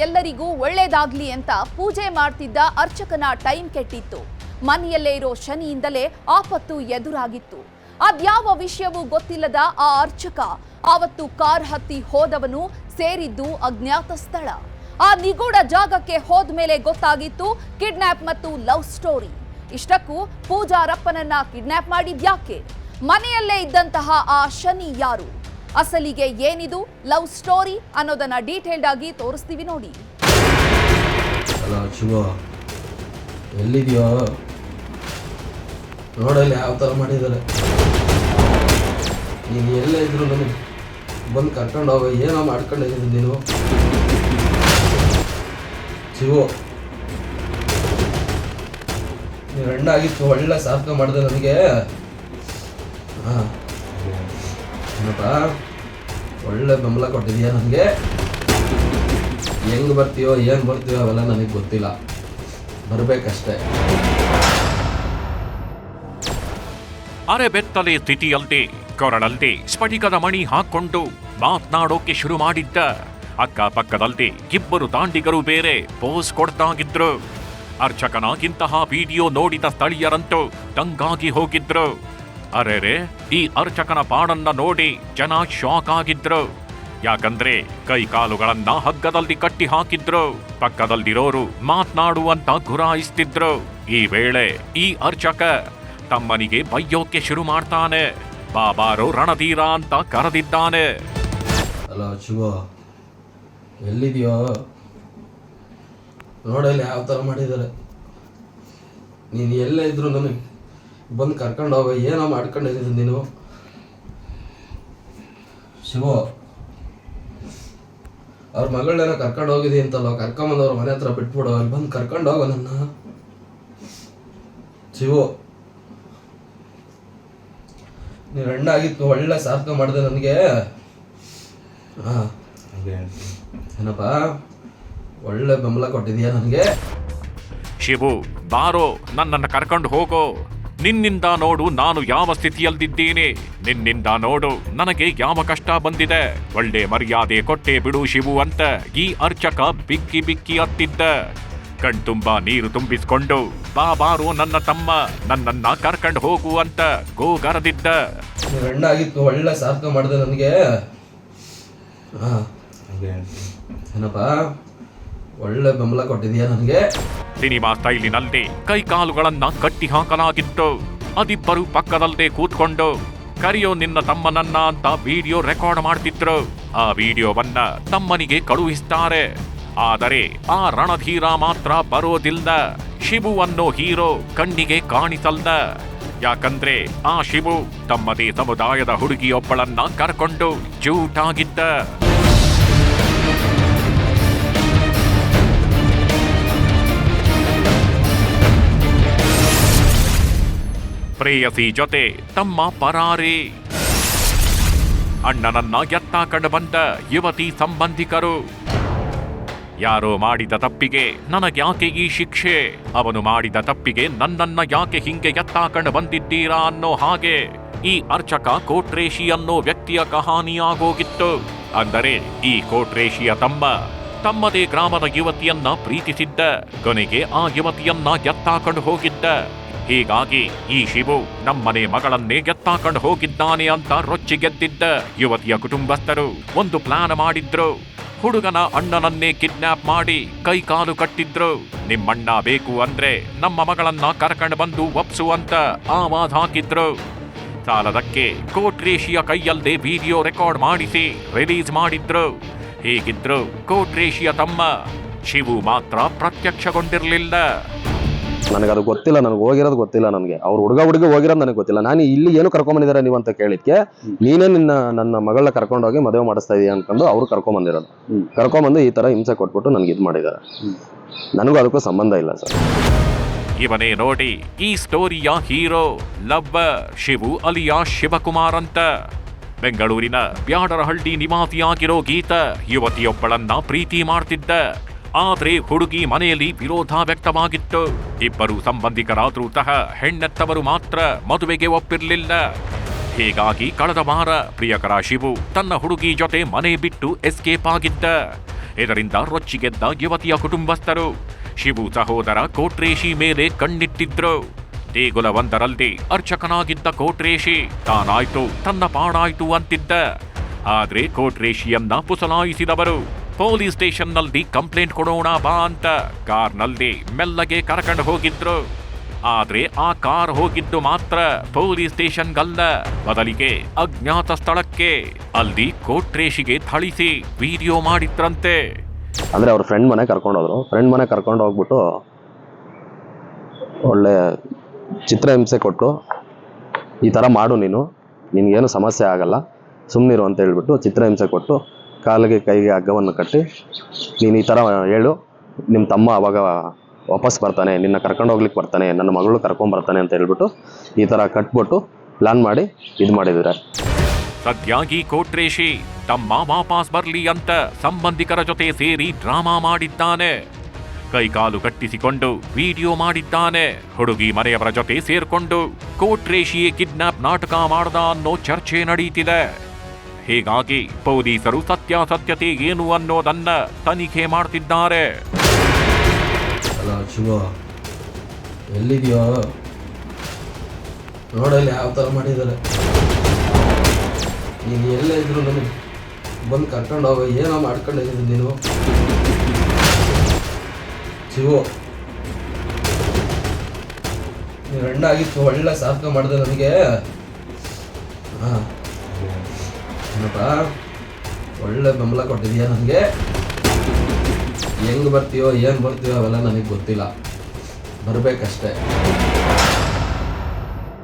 ಎಲ್ಲರಿಗೂ ಒಳ್ಳೇದಾಗ್ಲಿ ಅಂತ ಪೂಜೆ ಮಾಡ್ತಿದ್ದ ಅರ್ಚಕನ ಟೈಮ್ ಕೆಟ್ಟಿತ್ತು. ಮನೆಯಲ್ಲೇ ಇರೋ ಶನಿಯಿಂದಲೇ ಆಪತ್ತು ಎದುರಾಗಿತ್ತು. ಅದ್ಯಾವ ವಿಷಯವೂ ಗೊತ್ತಿಲ್ಲದ ಆ ಅರ್ಚಕ ಆವತ್ತು ಕಾರ್ ಹತ್ತಿ ಹೋದವನು ಸೇರಿದ್ದು ಅಜ್ಞಾತ ಸ್ಥಳ. ಆ ನಿಗೂಢ ಜಾಗಕ್ಕೆ ಹೋದ್ಮೇಲೆ ಗೊತ್ತಾಗಿತ್ತು ಕಿಡ್ನಾಪ್ ಮತ್ತು ಲವ್ ಸ್ಟೋರಿ. ಇಷ್ಟಕ್ಕೂ ಪೂಜಾರಪ್ಪನನ್ನ ಕಿಡ್ನಾಪ್ ಮಾಡಿದ್ಯಾಕೆ? ಮನೆಯಲ್ಲೇ ಇದ್ದಂತಹ ಆ ಶನಿ ಯಾರು? ಅಸಲಿಗೆ ಏನಿದು ಲವ್ ಸ್ಟೋರಿ ಅನ್ನೋದನ್ನ ಡೀಟೇಲ್ಡ್ ಆಗಿ ತೋರಿಸ್ತೀವಿ ನೋಡಿ. ಹಲೋ ಶಿವ, ಎಲ್ಲಿದೆಯೋ ನೋಡಲ್ಲಿ ಯಾವ ಥರ ಮಾಡಿದ್ದಾರೆ. ನೀನು ಎಲ್ಲೇ ಇದ್ರು ನನಗೆ ಬಂದು ಕರ್ಕೊಂಡು ಹೋಗೋ. ಏನೋ ಮಾಡ್ಕೊಂಡಿದ್ದೀನಿ ನೀನು ಶಿವು. ನೀನು ಹೆಣ್ಣಾಗಿತ್ತು, ಒಳ್ಳೆ ಸಾರ್ಥಕ ಮಾಡಿದೆ ನನಗೆ. ಹಾಂ ಏನಪ್ಪ, ಒಳ್ಳೆ ಬೆಂಬಲ ಕೊಟ್ಟಿದೀಯ ನನಗೆ. ಹೆಂಗೆ ಬರ್ತೀಯೋ ಏನು ಬರ್ತೀಯೋ ಅವೆಲ್ಲ ನನಗೆ ಗೊತ್ತಿಲ್ಲ, ಬರಬೇಕಷ್ಟೇ. ಅರೆಬೆತ್ತಲೆ ಸ್ಥಿತಿಯಲ್ಲದೆ ಕೊರಳಲ್ಲದೆ ಸ್ಫಟಿಕದ ಮಣಿ ಹಾಕೊಂಡು ಮಾತನಾಡೋಕೆ ಶುರು ಮಾಡಿದ್ದ. ಅಕ್ಕಪಕ್ಕದಲ್ಲದೆ ಇಬ್ಬರು ದಾಂಡಿಗರು ಬೇರೆ ಪೋಸ್ ಕೊಡ್ತಾಗಿದ್ರು. ಅರ್ಚಕನಾಗಿಂತಹ ವಿಡಿಯೋ ನೋಡಿದ ಸ್ಥಳೀಯರಂತೂ ದಂಗಾಗಿ ಹೋಗಿದ್ರು. ಅರೆರೆ, ಈ ಅರ್ಚಕನ ಪಾಡನ್ನ ನೋಡಿ ಜನ ಶಾಕ್ ಆಗಿದ್ರು. ಯಾಕಂದ್ರೆ ಕೈ ಕಾಲುಗಳನ್ನ ಹಗ್ಗದಲ್ಲಿ ಕಟ್ಟಿ ಹಾಕಿದ್ರು. ಪಕ್ಕದಲ್ಲಿರೋರು ಮಾತನಾಡುವಂತ ಗುರಾಯಿಸ್ತಿದ್ರು. ಈ ವೇಳೆ ಈ ಅರ್ಚಕ ತಮ್ಮನಿಗೆ ಬೈಯೋಕೆ ಶುರು ಮಾಡ್ತಾನೆ. ಬಾಬಾರೋ ರಣಧೀರ ಅಂತ ಕರೆದಿದ್ದಾನೆ. ಹಲೋ ಶಿವ, ಎಲ್ಲಿದೆಯೋ ನೋಡಲ್ಲಿ ಯಾವ ಥರ ಮಾಡಿದ್ದಾರೆ. ನೀನು ಎಲ್ಲೇ ಇದ್ರು ನನಗೆ ಬಂದು ಕರ್ಕೊಂಡು ಹೋಗೋ. ಏನೋ ಮಾಡ್ಕೊಂಡಿದ್ದೀನಿ ನೀನು ಶಿವ. ಅವ್ರ ಮಗಳನ್ನೇನೋ ಕರ್ಕೊಂಡು ಹೋಗಿದಿ ಅಂತಲ್ಲ, ಕರ್ಕೊಂಬಂದವ್ರ ಮನೆ ಹತ್ರ ಬಿಟ್ಬಿಡು. ಅಲ್ಲಿ ಬಂದು ಕರ್ಕೊಂಡು ಹೋಗೋ ನನ್ನ ಶಿವು. ನೀನು ಹೆಣ್ಣಾಗಿತ್ತು, ಒಳ್ಳೆ ಸಾರ್ಥಕ ಮಾಡಿದೆ ನನಗೆ. ಹಾಂ ಏನಪ್ಪ, ಒಳ್ಳೆ ಬೆಂಬಲ ಕೊಟ್ಟಿದೀಯ ನನಗೆ. ಶಿವು, ಬಾರೋ, ನನ್ನನ್ನು ಕರ್ಕೊಂಡು ಹೋಗೋ. ನಿನ್ನಿಂದ ನೋಡು ನಾನು ಯಾವ ಸ್ಥಿತಿಯಲ್ಲಿದ್ದೀನಿ. ನಿನ್ನಿಂದ ನೋಡು ನನಗೆ ಯಾವ ಕಷ್ಟ ಬಂದಿದೆ. ಒಳ್ಳೆ ಮರ್ಯಾದೆ ಕೊಟ್ಟೆ ಬಿಡು ಶಿವು ಅಂತ ಈ ಅರ್ಚಕ ಬಿಕ್ಕಿ ಬಿಕ್ಕಿ ಹತ್ತಿದ್ದ. ಕಣ್ತುಂಬ ನೀರು ತುಂಬಿಸ್ಕೊಂಡು ಬಾರೋ ನನ್ನ ತಮ್ಮ, ನನ್ನನ್ನ ಕರ್ಕೊಂಡು ಹೋಗು ಅಂತ ಗೋಗರದಿದ್ದ. ನೀನು ಹೆಣ್ಣಾಗಿತ್ತು, ಒಳ್ಳೆ ಸಾರ್ಥಕ ಮಾಡಿದೆ ನನಗೆ. ಹಾಂ ಏನಪ್ಪ, ಒಳ್ಳೆ ಬೆಂಬಲ ಕೊಟ್ಟಿದೀಯ ನನಗೆ. ಸಿನಿಮಾ ಸ್ಟೈಲಿನಲ್ಲಿ ಕೈ ಕಾಲುಗಳನ್ನ ಕಟ್ಟಿ ಹಾಕಲಾಗಿತ್ತು. ಅದಿಬ್ಬರು ಪಕ್ಕದಲ್ಲದೆ ಕೂತ್ಕೊಂಡು ಕರೆಯೋ ನಿನ್ನ ತಮ್ಮನನ್ನ ಅಂತ ವಿಡಿಯೋ ರೆಕಾರ್ಡ್ ಮಾಡ್ತಿದ್ರು. ಆ ವಿಡಿಯೋವನ್ನ ತಮ್ಮನಿಗೆ ಕಳುಹಿಸ್ತಾರೆ. ಆದರೆ ಆ ರಣಧೀರ ಮಾತ್ರ ಬರೋದಿಲ್ಲ. ಶಿವು ಅನ್ನೋ ಹೀರೋ ಕಣ್ಣಿಗೆ ಕಾಣಿಸಲ್ಲ. ಯಾಕಂದ್ರೆ ಆ ಶಿವು ತಮ್ಮದೇ ಸಮುದಾಯದ ಹುಡುಗಿಯೊಬ್ಬಳನ್ನ ಕರ್ಕೊಂಡು ಜೂಟಾಗಿದ್ದ. ಪ್ರೇಯಸಿ ಜೊತೆ ತಮ್ಮ ಪರಾರಿ. ಅಣ್ಣನನ್ನ ಎತ್ತಾಕೊಂಡು ಬಂದ ಯುವತಿ ಸಂಬಂಧಿಕರು. ಯಾರೋ ಮಾಡಿದ ತಪ್ಪಿಗೆ ನನಗ್ಯಾಕೆ ಈ ಶಿಕ್ಷೆ? ಅವನು ಮಾಡಿದ ತಪ್ಪಿಗೆ ನನ್ನನ್ನ ಯಾಕೆ ಹಿಂಗೆ ಎತ್ತಾಕೊಂಡು ಬಂದಿದ್ದೀರಾ ಅನ್ನೋ ಹಾಗೆ ಈ ಅರ್ಚಕ ಕೋಟ್ರೇಶಿ ಅನ್ನೋ ವ್ಯಕ್ತಿಯ ಕಹಾನಿಯಾಗೋಗಿತ್ತು. ಅಂದರೆ ಈ ಕೋಟ್ರೇಶಿಯ ತಮ್ಮದೇ ಗ್ರಾಮದ ಯುವತಿಯನ್ನ ಪ್ರೀತಿಸಿದ್ದ. ಕೊನೆಗೆ ಆ ಯುವತಿಯನ್ನ ಎತ್ತಾಕೊಂಡು ಹೋಗಿದ್ದ. ಹೀಗಾಗಿ ಈ ಶಿವು ನಮ್ಮನೆ ಮಗಳನ್ನೇ ಎತ್ತಾಕೊಂಡು ಹೋಗಿದ್ದಾನೆ ಅಂತ ರೊಚ್ಚಿಗೆದ್ದಿದ್ದ ಯುವತಿಯ ಕುಟುಂಬಸ್ಥರು ಒಂದು ಪ್ಲಾನ್ ಮಾಡಿದ್ರು. ಹುಡುಗನ ಅಣ್ಣನನ್ನೇ ಕಿಡ್ನಾಪ್ ಮಾಡಿ ಕೈ ಕಾಲು ಕಟ್ಟಿದ್ರು. ನಿಮ್ಮಣ್ಣ ಬೇಕು ಅಂದ್ರೆ ನಮ್ಮ ಮಗಳನ್ನ ಕರ್ಕೊಂಡು ಬಂದು ಒಪ್ಸುವಂತ ಆವಾಜ್ ಹಾಕಿದ್ರು. ಸಾಲದಕ್ಕೆ ಕೋಟ್ರೇಶಿಯ ಕೈಯಲ್ಲದೆ ವಿಡಿಯೋ ರೆಕಾರ್ಡ್ ಮಾಡಿಸಿ ರಿಲೀಸ್ ಮಾಡಿದ್ರು. ಹೀಗಿದ್ರು ಕೋಟ್ರೇಶಿಯ ತಮ್ಮ ಶಿವು ಮಾತ್ರ ಪ್ರತ್ಯಕ್ಷಗೊಂಡಿರಲಿಲ್ಲ. ನನಗದು ಗೊತ್ತಿಲ್ಲ, ನನಗೆ ಹೋಗಿರೋದು ಗೊತ್ತಿಲ್ಲ. ನನಗೆ ಅವ್ರು ಹುಡುಗಿ ಹೋಗಿರೋದು ನನಗೆ ಗೊತ್ತಿಲ್ಲ. ನಾನು ಇಲ್ಲಿ ಏನು ಕರ್ಕೊಂಬಂದಿದ್ದಾರೆ ನೀವು ಅಂತ ಕೇಳಿದ್ಕೆ ನೀನೇ ನನ್ನ ಮಗಳನ್ನ ಕರ್ಕೊಂಡೋಗಿ ಮದುವೆ ಮಾಡಿಸ್ತಾ ಇದೀಯ ಅನ್ಕೊಂಡು ಅವ್ರು ಕರ್ಕೊಂಬಂದಿರೋದು. ಕರ್ಕೊಂಬಂದು ಈ ತರ ಹಿಂಸೆ ಕೊಟ್ಬಿಟ್ಟು ನನಗೆ ಇದು ಮಾಡಿದ್ದಾರೆ. ನನಗೂ ಅದಕ್ಕೂ ಸಂಬಂಧ ಇಲ್ಲ ಸರ್. ಇವನೇ ನೋಡಿ ಈ ಸ್ಟೋರಿಯ ಹೀರೋ ಲವ್ವರ್ ಶಿವು ಅಲಿಯಾ ಶಿವಕುಮಾರ್ ಅಂತ. ಬೆಂಗಳೂರಿನ ಬ್ಯಾಡರಹಳ್ಳಿ ನಿವಾಸಿಯಾಗಿರೋ ಗೀತ ಯುವತಿಯೊಬ್ಬಳನ್ನ ಪ್ರೀತಿ ಮಾಡ್ತಿದ್ದ. ಆದ್ರೆ ಹುಡುಗಿ ಮನೆಯಲ್ಲಿ ವಿರೋಧ ವ್ಯಕ್ತವಾಗಿತ್ತು. ಇಬ್ಬರು ಸಂಬಂಧಿಕರಾದ್ರೂ ಸಹ ಹೆಣ್ಣೆತ್ತವರು ಮಾತ್ರ ಮದುವೆಗೆ ಒಪ್ಪಿರಲಿಲ್ಲ. ಹೀಗಾಗಿ ಕಳೆದ ವಾರ ಪ್ರಿಯಕರ ಶಿವು ತನ್ನ ಹುಡುಗಿ ಜೊತೆ ಮನೆ ಬಿಟ್ಟು ಎಸ್ಕೇಪ್ ಆಗಿದ್ದ. ಇದರಿಂದ ರೊಚ್ಚಿಗೆದ್ದ ಯುವತಿಯ ಕುಟುಂಬಸ್ಥರು ಶಿವು ಸಹೋದರ ಕೋಟ್ರೇಶಿ ಮೇಲೆ ಕಣ್ಣಿಟ್ಟಿದ್ರು. ದೇಗುಲವೊಂದರಲ್ಲಿ ಅರ್ಚಕನಾಗಿದ್ದ ಕೋಟ್ರೇಶಿ ತಾನಾಯ್ತು ತನ್ನ ಪಾಡಾಯ್ತು ಅಂತಿದ್ದ. ಆದ್ರೆ ಕೋಟ್ರೇಶಿಯನ್ನ ಪುಸಲಾಯಿಸಿದವರು ಪೊಲೀಸ್ ಸ್ಟೇಷನ್ನಲ್ಲಿ ಕಂಪ್ಲೇಂಟ್ ಕೊಡೋಣ ಬಾ ಅಂತ ಕಾರ್ನಲ್ಲಿ ಮೆಲ್ಲಗೆ ಕರ್ಕೊಂಡು ಹೋಗಿದ್ರು. ಆದ್ರೆ ಆ ಕಾರ್ ಹೋಗಿದ್ದು ಮಾತ್ರ ಪೊಲೀಸ್ ಸ್ಟೇಷನ್ಗಲ್ಲ, ಬದಲಿಗೆ ಅಜ್ಞಾತ ಸ್ಥಳಕ್ಕೆ. ಅಲ್ಲಿ ಕೋಟ್ರೇಶಿಗೆ ಥಳಿಸಿ ವಿಡಿಯೋ ಮಾಡಿದ್ರಂತೆ. ಅಂದ್ರೆ ಅವ್ರ ಫ್ರೆಂಡ್ ಮನೆ ಕರ್ಕೊಂಡೋದ್ರು. ಫ್ರೆಂಡ್ ಮನೆ ಕರ್ಕೊಂಡು ಹೋಗ್ಬಿಟ್ಟು ಒಳ್ಳೆ ಚಿತ್ರಹಿಂಸೆ ಕೊಟ್ಟು, ಈ ಥರ ಮಾಡು ನೀನು, ನಿನ್ಗೇನು ಸಮಸ್ಯೆ ಆಗಲ್ಲ, ಸುಮ್ಮನಿರು ಅಂತ ಹೇಳ್ಬಿಟ್ಟು ಚಿತ್ರಹಿಂಸೆ ಕೊಟ್ಟು ಕಾಲಿಗೆ ಕೈಗೆ ಹಗ್ಗವನ್ನು ಕಟ್ಟಿ, ನೀನು ಈ ಥರ ಹೇಳು, ನಿಮ್ಮ ತಮ್ಮ ಅವಾಗ ವಾಪಸ್ ಬರ್ತಾನೆ, ನಿನ್ನ ಕರ್ಕೊಂಡು ಹೋಗ್ಲಿಕ್ಕೆ ಬರ್ತಾನೆ, ನನ್ನ ಮಗಳು ಕರ್ಕೊಂಬರ್ತಾನೆ ಅಂತ ಹೇಳ್ಬಿಟ್ಟು ಈ ಥರ ಕಟ್ಬಿಟ್ಟು ಪ್ಲಾನ್ ಮಾಡಿ ಇದು ಮಾಡಿದ್ದಾರೆ. ಸದ್ಯಾಗಿ ಕೋಟ್ರೇಶಿ ತಮ್ಮ ವಾಪಸ್ ಬರ್ಲಿ ಅಂತ ಸಂಬಂಧಿಕರ ಜೊತೆ ಸೇರಿ ಡ್ರಾಮಾ ಮಾಡಿದ್ದಾನೆ. ಕೈಕಾಲು ಕಟ್ಟಿಸಿಕೊಂಡು ವಿಡಿಯೋ ಮಾಡಿದ್ದಾನೆ. ಹುಡುಗಿ ಮನೆಯವರ ಜೊತೆ ಸೇರ್ಕೊಂಡು ಕೋಟ್ರೇಶಿಯೇ ಕಿಡ್ನಾಪ್ ನಾಟಕ ಮಾಡ್ದ ಅನ್ನೋ ಚರ್ಚೆ ನಡೀತಿದೆ. ಹೀಗಾಗಿ ಪೊಲೀಸರು ಸತ್ಯಾಸತ್ಯತೆ ಏನು ಅನ್ನೋದನ್ನ ತನಿಖೆ ಮಾಡ್ತಿದ್ದಾರೆ. ಅಲ್ಲ ಶಿವ, ಎಲ್ಲಿದೆಯೋ ನೋಡಲ್ಲಿ ಯಾವ ಥರ ಮಾಡಿದ್ದಾರೆ. ನೀನು ಎಲ್ಲೇ ಇದ್ರು ನನಗೆ ಬಂದು ಕರ್ಕೊಂಡು ಹೋಗ, ಏನೋ ಮಾಡ್ಕೊಂಡಿದ್ದೀನಿ ನೀನು. ಶಿವು, ನೀನು ಹೆಣ್ಣಾಗಿತ್ತು, ಒಳ್ಳೆ ಸಾಧಕ ಮಾಡಿದೆ ನನಗೆ. ಹಾಂ ಏನಪ್ಪ, ಒಳ್ಳೆ ಬೆಂಬಲ ಕೊಟ್ಟಿದೀಯ ನನಗೆ. ಹೆಂಗೆ ಬರ್ತೀಯೋ ಏನು ಬರ್ತೀಯೋ ಅವೆಲ್ಲ ನನಗೆ ಗೊತ್ತಿಲ್ಲ, ಬರಬೇಕಷ್ಟೇ.